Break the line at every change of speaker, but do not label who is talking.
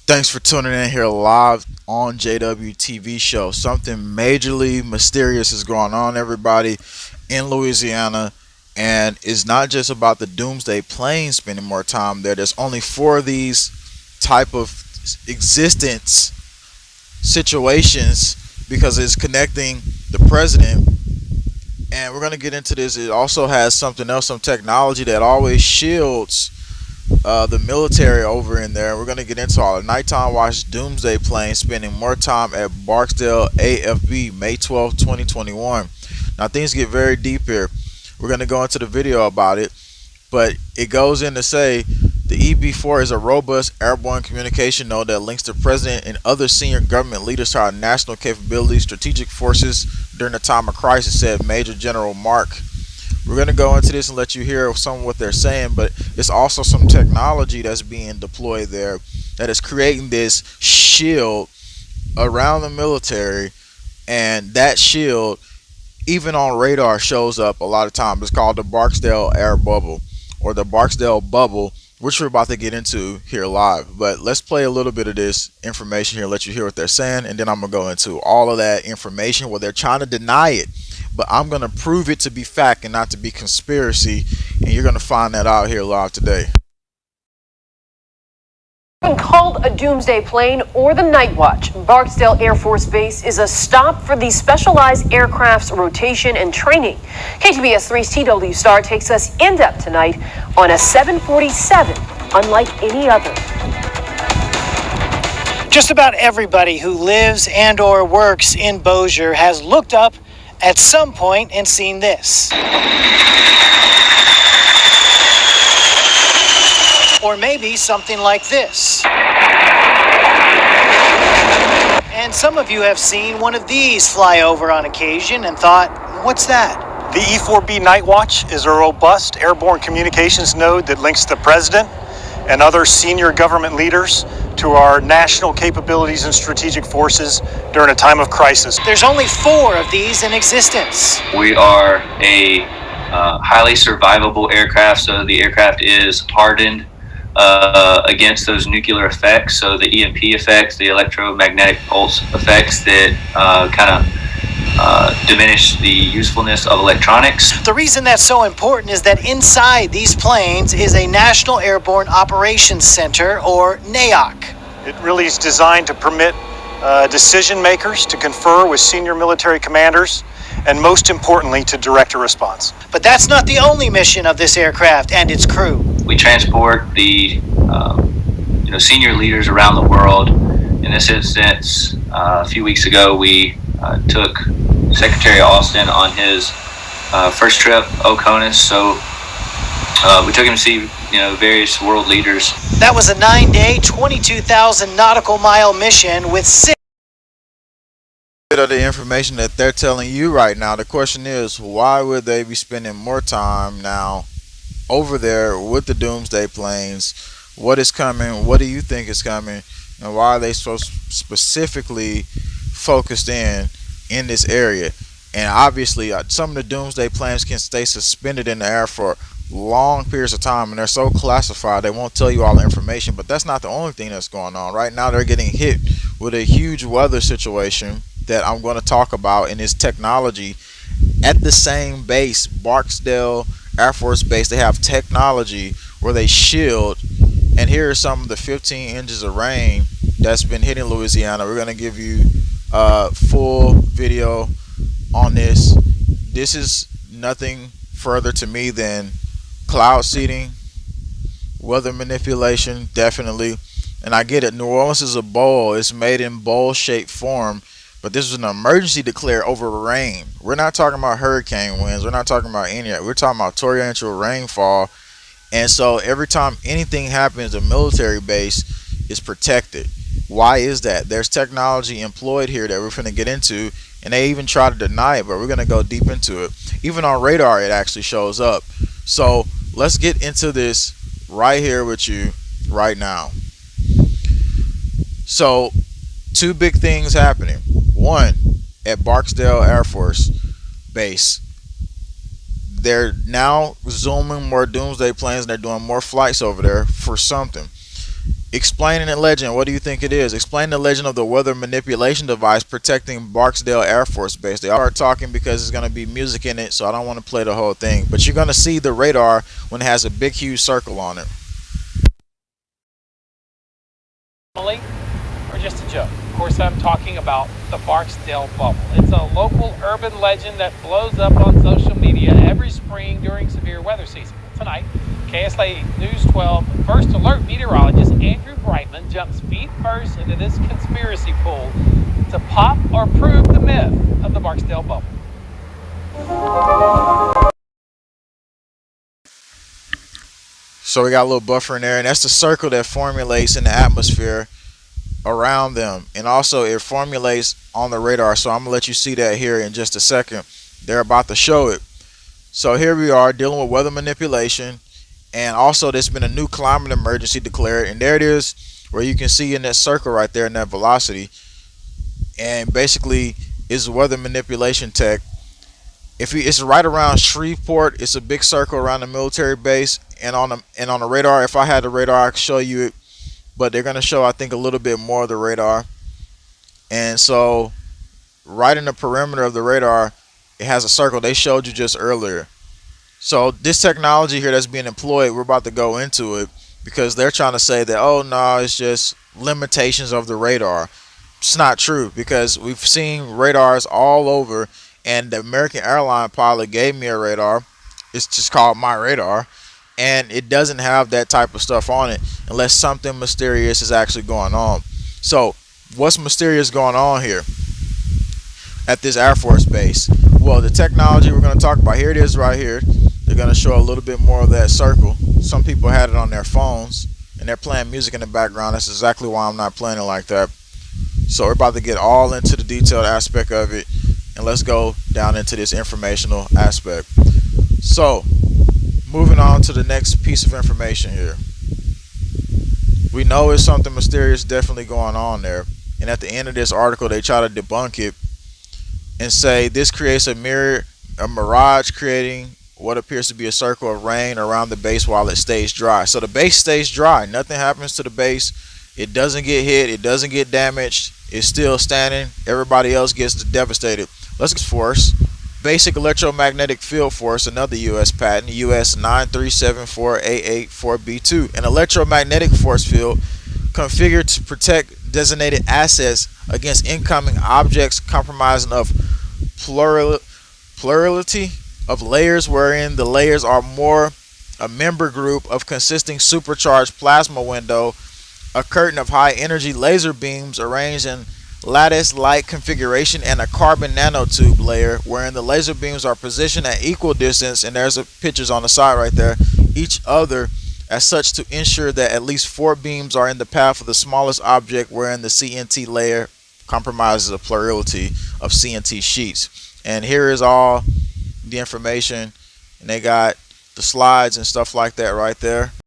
Thanks for tuning in here live on jwtv show. Something majorly mysterious is going on, everybody, in Louisiana, and it's not just about the doomsday plane spending more time there. There's only four of these type of existence situations because it's connecting the president, and we're going to get into this. It also has something else, some technology that always shields the military over in there. We're going to get into all the nighttime watch doomsday plane spending more time at Barksdale AFB May 12, 2021. Now things get very deep here. We're going to go into the video about it, but it goes in to say the EB4 is a robust airborne communication node that links the president and other senior government leaders to our national capabilities strategic forces during a time of crisis, said Major General Mark. We're going to go into this and let you hear some of what they're saying, but it's also some technology that's being deployed there that is creating this shield around the military, and that shield, even on radar, shows up a lot of times. It's called the Barksdale air bubble, or the Barksdale bubble, which we're about to get into here live. But let's play a little bit of this information here, let you hear what they're saying, and then I'm going to go into all of that information where they're trying to deny it. But I'm going to prove it to be fact and not to be conspiracy, and you're going to find that out here live today.
Called a doomsday plane or the night watch, Barksdale Air Force Base is a stop for the specialized aircraft's rotation and training. KTBS 3's TW Star takes us in depth tonight on a 747 unlike any other.
Just about everybody who lives and or works in Bossier has looked up at some point and seen this. Or maybe something like this. And some of you have seen one of these fly over on occasion and thought, what's that?
The E4B Night Watch is a robust airborne communications node that links the president and other senior government leaders to our national capabilities and strategic forces during a time of crisis.
There's only 4 of these in existence.
We are a highly survivable aircraft, so the aircraft is hardened against those nuclear effects, so the EMP effects, the electromagnetic pulse effects that kind of diminish the usefulness of electronics.
The reason that's so important is that inside these planes is a National Airborne Operations Center, or NAOC.
It really is designed to permit decision makers to confer with senior military commanders, and most importantly, to direct a response.
But that's not the only mission of this aircraft and its crew.
We transport the senior leaders around the world. In this instance, a few weeks ago, we took Secretary Austin on his first trip, Oconus. So we took him to see various world leaders.
That was a 9-day, 22,000 nautical mile mission with 6
Bit of the information that they're telling you right now. The question is, why would they be spending more time now over there with the doomsday planes? What is coming? What do you think is coming? And why are they so specifically focused in this area? And obviously some of the doomsday planes can stay suspended in the air for long periods of time, and they're so classified they won't tell you all the information. But that's not the only thing that's going on right now. They're getting hit with a huge weather situation that I'm going to talk about in this technology at the same base, Barksdale Air Force Base. They have technology where they shield, and here are some of the 15 inches of rain that's been hitting Louisiana. We're going to give you a full video on this. This is nothing further to me than cloud seeding, weather manipulation, definitely. And I get it, New Orleans is a bowl. It's made in bowl shaped form, but this is an emergency declared over rain. We're not talking about hurricane winds. We're not talking about any of that. We're talking about torrential rainfall. And so every time anything happens, the military base is protected. Why is that? There's technology employed here that we're going to get into, and they even try to deny it, but we're going to go deep into it. Even on radar, it actually shows up. So let's get into this right here with you right now. So 2 big things happening. One, at Barksdale Air Force Base, they're now zooming more doomsday planes, and they're doing more flights over there for something. Explaining the legend. What do you think it is? Explain the legend of the weather manipulation device protecting Barksdale Air Force Base. They are talking because there's going to be music in it, so I don't want to play the whole thing. But you're going to see the radar when it has a big, huge circle on it.
Or just a joke. Of course, I'm talking about the Barksdale bubble. It's a local urban legend that blows up on social media every spring during severe weather season. Tonight, KSLA News 12 First Alert meteorologist Andrew Brightman jumps feet first into this conspiracy pool to pop or prove the myth of the Barksdale bubble.
So we got a little buffer in there, and that's the circle that formulates in the atmosphere around them, and also it formulates on the radar. So I'm gonna let you see that here in just a second. They're about to show it. So here we are dealing with weather manipulation, and also there's been a new climate emergency declared, and there it is where you can see in that circle right there in that velocity, and basically is weather manipulation tech. It's right around Shreveport. It's a big circle around the military base, and on the radar, if I had the radar I could show you it, but they're going to show I think a little bit more of the radar. And so right in the perimeter of the radar it has a circle they showed you just earlier. So this technology here that's being employed, we're about to go into it because they're trying to say that, oh no, it's just limitations of the radar. It's not true, because we've seen radars all over, and the American airline pilot gave me a radar. It's just called My Radar, and it doesn't have that type of stuff on it unless something mysterious is actually going on. So what's mysterious going on here at this Air Force base? Well, the technology we're going to talk about, here it is right here. They're going to show a little bit more of that circle. Some people had it on their phones and they're playing music in the background. That's exactly why I'm not playing it like that. So we're about to get all into the detailed aspect of it, and let's go down into this informational aspect. So moving on to the next piece of information here. We know it's something mysterious definitely going on there, and at the end of this article they try to debunk it and say this creates a mirage, creating what appears to be a circle of rain around the base while it stays dry. So the base stays dry, nothing happens to the base, it doesn't get hit, it doesn't get damaged, it's still standing, everybody else gets devastated. Let's get force. Basic electromagnetic field force, another U.S. patent, US 9374884B2, an electromagnetic force field configured to protect designated assets against incoming objects, comprising of plurality of layers, wherein the layers are more a member group of consisting supercharged plasma window, a curtain of high energy laser beams arranged in lattice-like configuration, and a carbon nanotube layer wherein the laser beams are positioned at equal distance, and there's pictures on the side right there, each other as such to ensure that at least 4 beams are in the path of the smallest object, wherein the CNT layer compromises a plurality of CNT sheets. And here is all the information, and they got the slides and stuff like that right there.